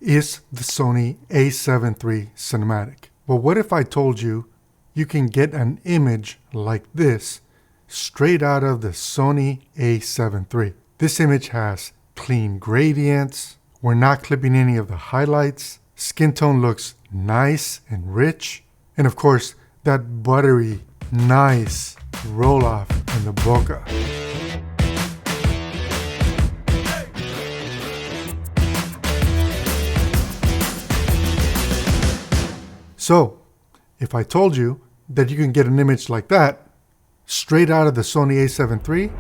is the Sony a7III cinematic. Well, what if I told you you can get an image like this straight out of the Sony a7 III? This image has clean gradients. We're not clipping any of the highlights. Skin tone looks nice and rich. And of course, that buttery, nice roll off in the bokeh. So, if I told you that you can get an image like that straight out of the Sony a7 III,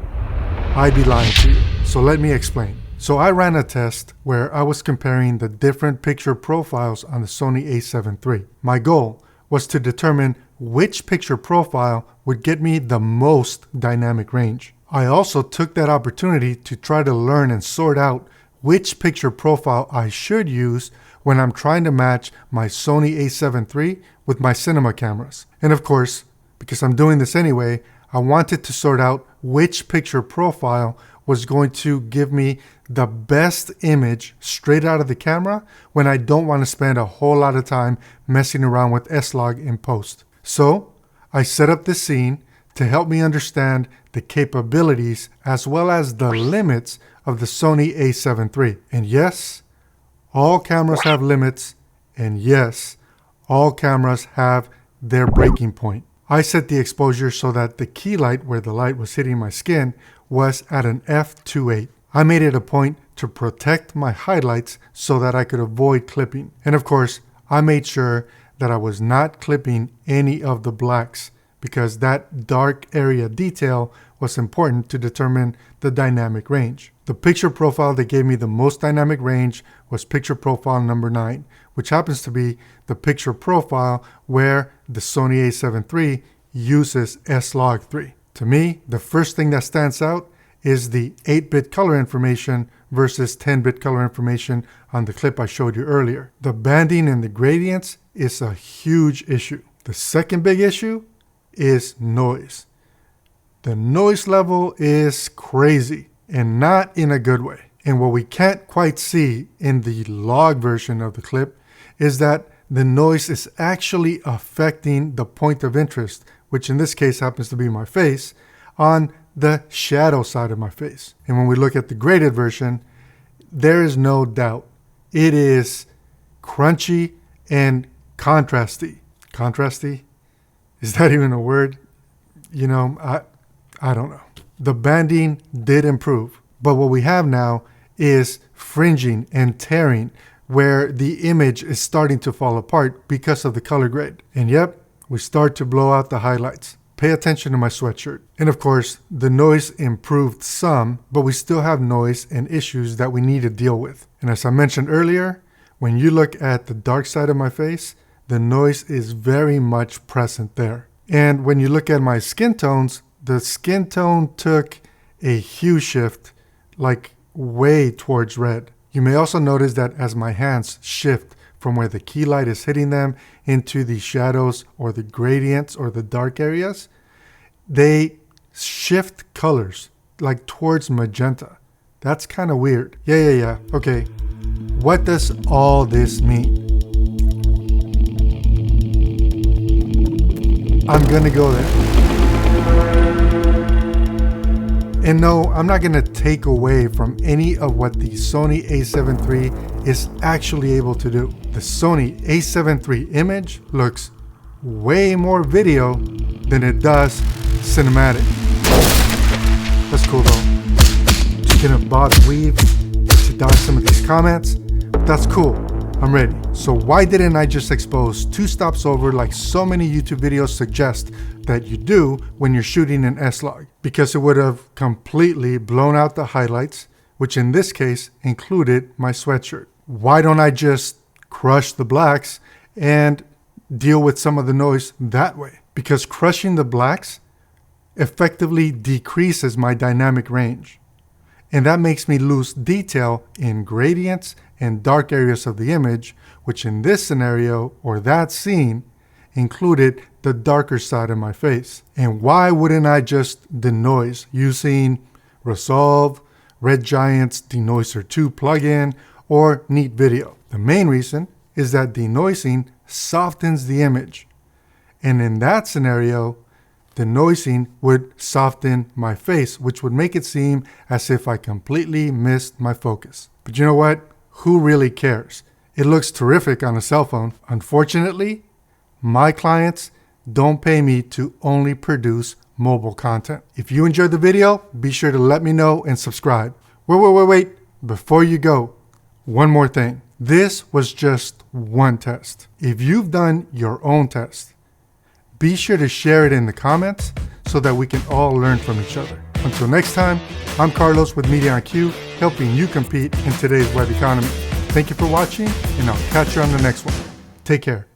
I'd be lying to you. So let me explain. So I ran a test where I was comparing the different picture profiles on the Sony a7 III. My goal was to determine which picture profile would get me the most dynamic range. I also took that opportunity to try to learn and sort out which picture profile I should use when I'm trying to match my Sony a7 III with my cinema cameras. And of course, because I'm doing this anyway, I wanted to sort out which picture profile was going to give me the best image straight out of the camera when I don't want to spend a whole lot of time messing around with S-Log in post. So I set up this scene to help me understand the capabilities as well as the limits of the Sony a7 III. And yes, all cameras have limits, and yes, all cameras have their breaking point. I set the exposure so that the key light where the light was hitting my skin was at an f2.8. I made it a point to protect my highlights so that I could avoid clipping. And of course, I made sure that I was not clipping any of the blacks because that dark area detail was important to determine the dynamic range. The picture profile that gave me the most dynamic range was picture profile number 9, which happens to be the picture profile where the Sony a7 III uses S-Log3. To me, the first thing that stands out is the 8-bit color information versus 10-bit color information on the clip I showed you earlier. The banding and the gradients is a huge issue. The second big issue is noise. The noise level is crazy and not in a good way. And what we can't quite see in the log version of the clip is that the noise is actually affecting the point of interest, which in this case happens to be my face, on the shadow side of my face. And when we look at the graded version, there is no doubt it is crunchy and contrasty. Contrasty? Is that even a word? You know, I don't know. The banding did improve, but what we have now is fringing and tearing where the image is starting to fall apart because of the color grade. And yep, we start to blow out the highlights. Pay attention to my sweatshirt. And of course, the noise improved some, but we still have noise and issues that we need to deal with. And as I mentioned earlier, when you look at the dark side of my face, the noise is very much present there. And when you look at my skin tones, the skin tone took a hue shift, like way towards red. You may also notice that as my hands shift from where the key light is hitting them into the shadows or the gradients or the dark areas, they shift colors like towards magenta. That's kind of weird. Yeah. Okay. What does all this mean? I'm gonna go there. And no, I'm not gonna take away from any of what the Sony a7 III is actually able to do. The Sony a7 III image looks way more video than it does cinematic. That's cool though. Just gonna bob and weave to dodge some of these comments. But that's cool. I'm ready. So why didn't I just expose 2 stops over like so many YouTube videos suggest that you do when you're shooting an S-Log? Because it would have completely blown out the highlights, which in this case included my sweatshirt. Why don't I just crush the blacks and deal with some of the noise that way? Because crushing the blacks effectively decreases my dynamic range. And that makes me lose detail in gradients and dark areas of the image, which in this scenario or that scene included the darker side of my face. And why wouldn't I just denoise using Resolve, Red Giant's Denoiser 2 plugin, or neat video. The main reason is that denoising softens the image. And in that scenario, denoising would soften my face, which would make it seem as if I completely missed my focus. But you know what? Who really cares? It looks terrific on a cell phone. Unfortunately, my clients don't pay me to only produce mobile content. If you enjoyed the video, be sure to let me know and subscribe. Wait. Before you go, one more thing. This was just one test. If you've done your own test, be sure to share it in the comments so that we can all learn from each other. Until next time, I'm Carlos with Media IQ, helping you compete in today's web economy. Thank you for watching, and I'll catch you on the next one. Take care.